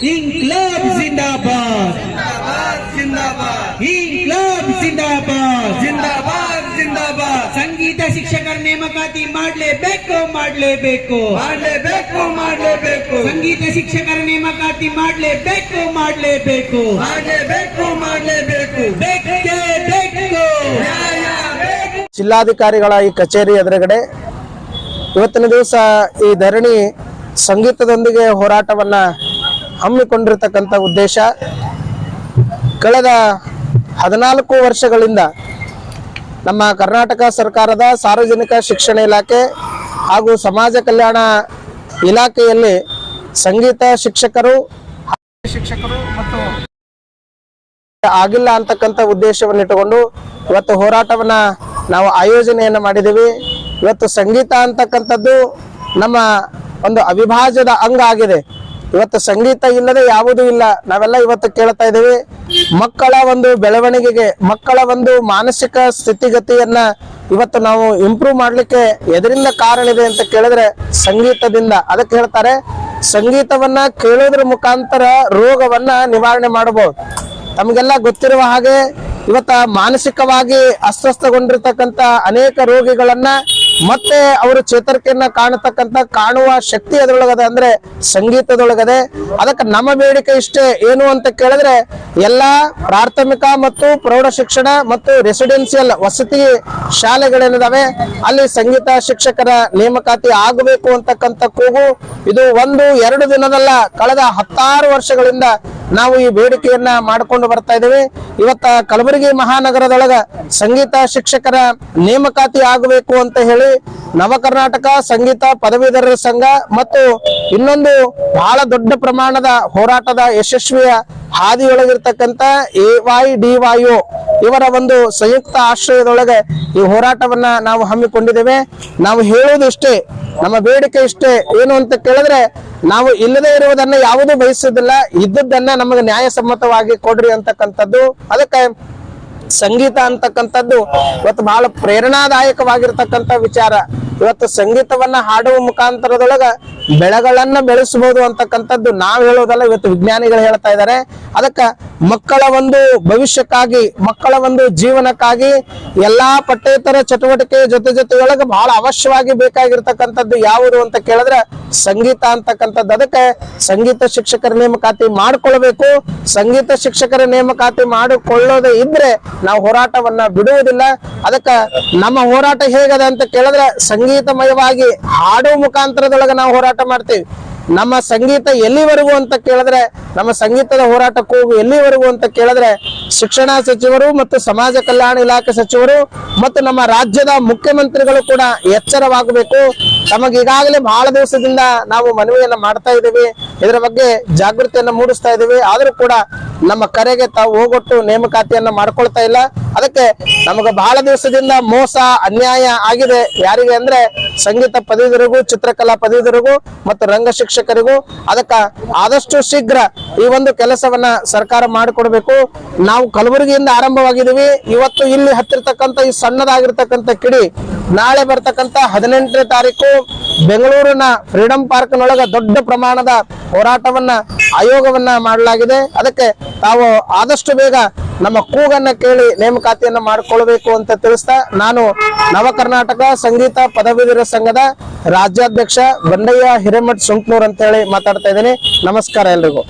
इंकलाब जिंदाबाद जिंदाबाद इंकलाब जिंदाबाद जिंदाबाद जिंदाबाद ಸಂಗೀತ ಶಿಕ್ಷಕರ ನೇಮಕಾತಿ ಮಾಡಲೇಬೇಕು ಮಾಡಲೇಬೇಕು ಮಾಡಲೇಬೇಕು ಮಾಡಲೇಬೇಕು ಸಂಗೀತ ಶಿಕ್ಷಕರ ನೇಮಕಾತಿ ಮಾಡಲೇಬೇಕು ಮಾಡಲೇಬೇಕು ಮಾಡಲೇಬೇಕು ಮಾಡಲೇಬೇಕು ಬೇಕೇ ಬೇಕು ನ್ಯಾಯ ಬೇಕು. ಜಿಲ್ಲಾಧಿಕಾರಿಗಳ ಈ ಕಚೇರಿ ಎದುರುಗಡೆ ಇವತ್ತಿನ ದಿವಸ ಈ ಧರಣಿ ಸಂಗೀತದೊಂದಿಗೆ ಹೋರಾಟವನ್ನ ಹಮ್ಮಿಕೊಂಡಿರತಕ್ಕಂಥ ಉದ್ದೇಶ ಕಳೆದ 14 ವರ್ಷಗಳಿಂದ ನಮ್ಮ ಕರ್ನಾಟಕ ಸರ್ಕಾರದ ಸಾರ್ವಜನಿಕ ಶಿಕ್ಷಣ ಇಲಾಖೆ ಹಾಗೂ ಸಮಾಜ ಕಲ್ಯಾಣ ಇಲಾಖೆಯಲ್ಲಿ ಸಂಗೀತ ಶಿಕ್ಷಕರು ಮತ್ತು ಆಗಿಲ್ಲ ಅಂತಕ್ಕಂಥ ಉದ್ದೇಶವನ್ನು ಇಟ್ಟುಕೊಂಡು ಇವತ್ತು ಹೋರಾಟವನ್ನ ನಾವು ಆಯೋಜನೆಯನ್ನ ಮಾಡಿದ್ದೀವಿ. ಇವತ್ತು ಸಂಗೀತ ಅಂತಕ್ಕಂಥದ್ದು ನಮ್ಮ ಒಂದು ಅವಿಭಾಜ್ಯದ ಅಂಗ ಆಗಿದೆ. ಇವತ್ತು ಸಂಗೀತ ಇಲ್ಲದೆ ಯಾವುದೂ ಇಲ್ಲ. ನಾವೆಲ್ಲ ಇವತ್ತು ಕೇಳ್ತಾ ಇದ್ದೀವಿ, ಮಕ್ಕಳ ಒಂದು ಬೆಳವಣಿಗೆಗೆ, ಮಕ್ಕಳ ಒಂದು ಮಾನಸಿಕ ಸ್ಥಿತಿಗತಿಯನ್ನ ಇವತ್ತು ನಾವು ಇಂಪ್ರೂವ್ ಮಾಡ್ಲಿಕ್ಕೆ ಎದರಿಂದ ಕಾರಣ ಇದೆ ಅಂತ ಕೇಳಿದ್ರೆ ಸಂಗೀತದಿಂದ. ಅದಕ್ಕೆ ಹೇಳ್ತಾರೆ, ಸಂಗೀತವನ್ನ ಕೇಳೋದ್ರ ಮುಖಾಂತರ ರೋಗವನ್ನ ನಿವಾರಣೆ ಮಾಡಬಹುದು. ತಮಗೆಲ್ಲ ಗೊತ್ತಿರುವ ಹಾಗೆ ಇವತ್ತ ಮಾನಸಿಕವಾಗಿ ಅಸ್ವಸ್ಥಗೊಂಡಿರ್ತಕ್ಕಂಥ ಅನೇಕ ರೋಗಿಗಳನ್ನ ಮತ್ತೆ ಅವರು ಚೇತರಿಕೆಯನ್ನ ಕಾಣುವ ಶಕ್ತಿ ಅದರೊಳಗದೆ, ಅಂದ್ರೆ ಸಂಗೀತದೊಳಗದೆ. ಅದಕ್ಕೆ ನಮ್ಮ ಬೇಡಿಕೆ ಇಷ್ಟೇ, ಏನು ಅಂತ ಕೇಳಿದ್ರೆ ಎಲ್ಲಾ ಪ್ರಾಥಮಿಕ ಮತ್ತು ಪ್ರೌಢ ಶಿಕ್ಷಣ ಮತ್ತು ರೆಸಿಡೆನ್ಸಿಯಲ್ ವಸತಿ ಶಾಲೆಗಳೇನಿದಾವೆ ಅಲ್ಲಿ ಸಂಗೀತ ಶಿಕ್ಷಕರ ನೇಮಕಾತಿ ಆಗಬೇಕು ಅಂತಕ್ಕಂಥ ಕೂಗು ಇದು 1-2 ದಿನದಲ್ಲ, ಕಳೆದ 16 ವರ್ಷಗಳಿಂದ ನಾವು ಈ ಬೇಡಿಕೆಯನ್ನ ಮಾಡಿಕೊಂಡು ಬರ್ತಾ ಇದ್ದೇವೆ. ಇವತ್ತ ಕಲಬುರಗಿ ಮಹಾನಗರದೊಳಗ ಸಂಗೀತ ಶಿಕ್ಷಕರ ನೇಮಕಾತಿ ಆಗಬೇಕು ಅಂತ ಹೇಳಿ ನವ ಕರ್ನಾಟಕ ಸಂಗೀತ ಪದವೀಧರರ ಸಂಘ ಮತ್ತು ಇನ್ನೊಂದು ಬಹಳ ದೊಡ್ಡ ಪ್ರಮಾಣದ ಹೋರಾಟದ ಯಶಸ್ವಿಯ ಹಾದಿಯೊಳಗಿರ್ತಕ್ಕಂಥ AYDYO ಇವರ ಒಂದು ಸಂಯುಕ್ತ ಆಶ್ರಯದೊಳಗೆ ಈ ಹೋರಾಟವನ್ನ ನಾವು ಹಮ್ಮಿಕೊಂಡಿದ್ದೇವೆ. ನಾವು ಹೇಳುವುದು ಇಷ್ಟೇ, ನಮ್ಮ ಬೇಡಿಕೆ ಇಷ್ಟೇ, ಏನು ಅಂತ ಕೇಳಿದ್ರೆ ನಾವು ಇಲ್ಲದೆ ಇರುವುದನ್ನ ಯಾವುದೂ ಬಯಸುವುದಿಲ್ಲ, ಇದ್ದದ್ದನ್ನ ನಮಗೆ ನ್ಯಾಯಸಮ್ಮತವಾಗಿ ಕೊಡ್ರಿ ಅಂತಕ್ಕಂಥದ್ದು. ಅದಕ್ಕೆ ಸಂಗೀತ ಅಂತಕ್ಕಂಥದ್ದು ಇವತ್ತು ಬಹಳ ಪ್ರೇರಣಾದಾಯಕವಾಗಿರ್ತಕ್ಕಂಥ ವಿಚಾರ. ಇವತ್ತು ಸಂಗೀತವನ್ನ ಹಾಡುವ ಮುಖಾಂತರದೊಳಗ ಬೆಳೆಗಳನ್ನ ಬೆಳೆಸಬಹುದು ಅಂತಕ್ಕಂಥದ್ದು ನಾವು ಹೇಳೋದಲ್ಲ, ಇವತ್ತು ವಿಜ್ಞಾನಿಗಳು ಹೇಳ್ತಾ ಇದ್ದಾರೆ. ಅದಕ್ಕ ಮಕ್ಕಳ ಒಂದು ಭವಿಷ್ಯಕ್ಕಾಗಿ, ಮಕ್ಕಳ ಒಂದು ಜೀವನಕ್ಕಾಗಿ ಎಲ್ಲಾ ಪಠ್ಯೇತರ ಚಟುವಟಿಕೆ ಜೊತೆಯೊಳಗೆ ಬಹಳ ಅವಶ್ಯವಾಗಿ ಬೇಕಾಗಿರ್ತಕ್ಕಂಥದ್ದು ಯಾವುದು ಅಂತ ಕೇಳಿದ್ರೆ ಸಂಗೀತ ಅಂತಕ್ಕಂಥದ್ದು. ಅದಕ್ಕೆ ಸಂಗೀತ ಶಿಕ್ಷಕರ ನೇಮಕಾತಿ ಮಾಡಿಕೊಳ್ಬೇಕು. ಸಂಗೀತ ಶಿಕ್ಷಕರ ನೇಮಕಾತಿ ಮಾಡಿಕೊಳ್ಳೋದೇ ಇದ್ರೆ ನಾವು ಹೋರಾಟವನ್ನ ಬಿಡುವುದಿಲ್ಲ. ಅದಕ್ಕೆ ನಮ್ಮ ಹೋರಾಟ ಹೇಗದ ಅಂತ ಕೇಳಿದ್ರೆ ಸಂಗೀತಮಯವಾಗಿ ಹಾಡುವ ಮುಖಾಂತರದೊಳಗೆ ನಾವು ಹೋರಾಟ ಮಾಡ್ತೀವಿ. ನಮ್ಮ ಸಂಗೀತ ಎಲ್ಲಿವರೆಗೂ ಅಂತ ಕೇಳಿದ್ರೆ, ನಮ್ಮ ಸಂಗೀತದ ಹೋರಾಟ ಕೂಗು ಎಲ್ಲಿವರೆಗೂ ಅಂತ ಕೇಳಿದ್ರೆ ಶಿಕ್ಷಣ ಸಚಿವರು ಮತ್ತು ಸಮಾಜ ಕಲ್ಯಾಣ ಇಲಾಖೆ ಸಚಿವರು ಮತ್ತು ನಮ್ಮ ರಾಜ್ಯದ ಮುಖ್ಯಮಂತ್ರಿಗಳು ಕೂಡ ಎಚ್ಚರವಾಗಬೇಕು. ತಮಗೆ ಈಗಾಗಲೇ ಬಹಳ ದಿವಸದಿಂದ ನಾವು ಮನವಿಯನ್ನ ಮಾಡ್ತಾ ಇದ್ದೀವಿ, ಇದರ ಬಗ್ಗೆ ಜಾಗೃತಿಯನ್ನ ಮೂಡಿಸ್ತಾ ಇದ್ದೀವಿ. ಆದ್ರೂ ಕೂಡ ನಮ್ಮ ಕರೆಗೆ ತಾವು ಹೋಗೊಟ್ಟು ನೇಮಕಾತಿಯನ್ನ ಮಾಡ್ಕೊಳ್ತಾ ಇಲ್ಲ. ಅದಕ್ಕೆ ನಮಗೆ ಬಹಳ ದಿವಸದಿಂದ ಮೋಸ ಅನ್ಯಾಯ ಆಗಿದೆ. ಯಾರಿಗೆ ಅಂದ್ರೆ ಸಂಗೀತ ಪದವೀಧರಿಗೂ, ಚಿತ್ರಕಲಾ ಪದವೀಧರಿಗೂ ಮತ್ತು ರಂಗ ಶಿಕ್ಷಕರಿಗೂ. ಅದಕ್ಕ ಆದಷ್ಟು ಶೀಘ್ರ ಈ ಒಂದು ಕೆಲಸವನ್ನ ಸರ್ಕಾರ ಮಾಡಿಕೊಡ್ಬೇಕು. ನಾವು ಕಲಬುರಗಿಯಿಂದ ಆರಂಭವಾಗಿದ್ದೀವಿ. ಇವತ್ತು ಇಲ್ಲಿ ಹತ್ತಿರ್ತಕ್ಕಂಥ ಈ ಸಣ್ಣದಾಗಿರ್ತಕ್ಕಂಥ ಕಿಡಿ ನಾಳೆ ಬರ್ತಕ್ಕಂಥ 18ನೇ ತಾರೀಕು ಬೆಂಗಳೂರಿನ ಫ್ರೀಡಂ ಪಾರ್ಕ್ ನೊಳಗ ದೊಡ್ಡ ಪ್ರಮಾಣದ ಹೋರಾಟವನ್ನ ಆಯೋಗವನ್ನ ಮಾಡಲಾಗಿದೆ. ಅದಕ್ಕೆ ತಾವು ಆದಷ್ಟು ಬೇಗ ನಮ್ಮ ಕೂಗನ್ನ ಕೇಳಿ ನೇಮಕಾತಿಯನ್ನ ಮಾಡಿಕೊಳ್ಬೇಕು ಅಂತ ತಿಳಿಸ್ತಾ ನಾನು ನವ ಕರ್ನಾಟಕ ಸಂಗೀತ ಪದವೀಧರ ಸಂಘದ ರಾಜ್ಯಾಧ್ಯಕ್ಷ ಬಂಡಯ್ಯ ಹಿರೇಮಠ್ ಸುಂಕ್ನೂರ್ ಅಂತ ಹೇಳಿ ಮಾತಾಡ್ತಾ ಇದ್ದೀನಿ. ನಮಸ್ಕಾರ ಎಲ್ರಿಗೂ.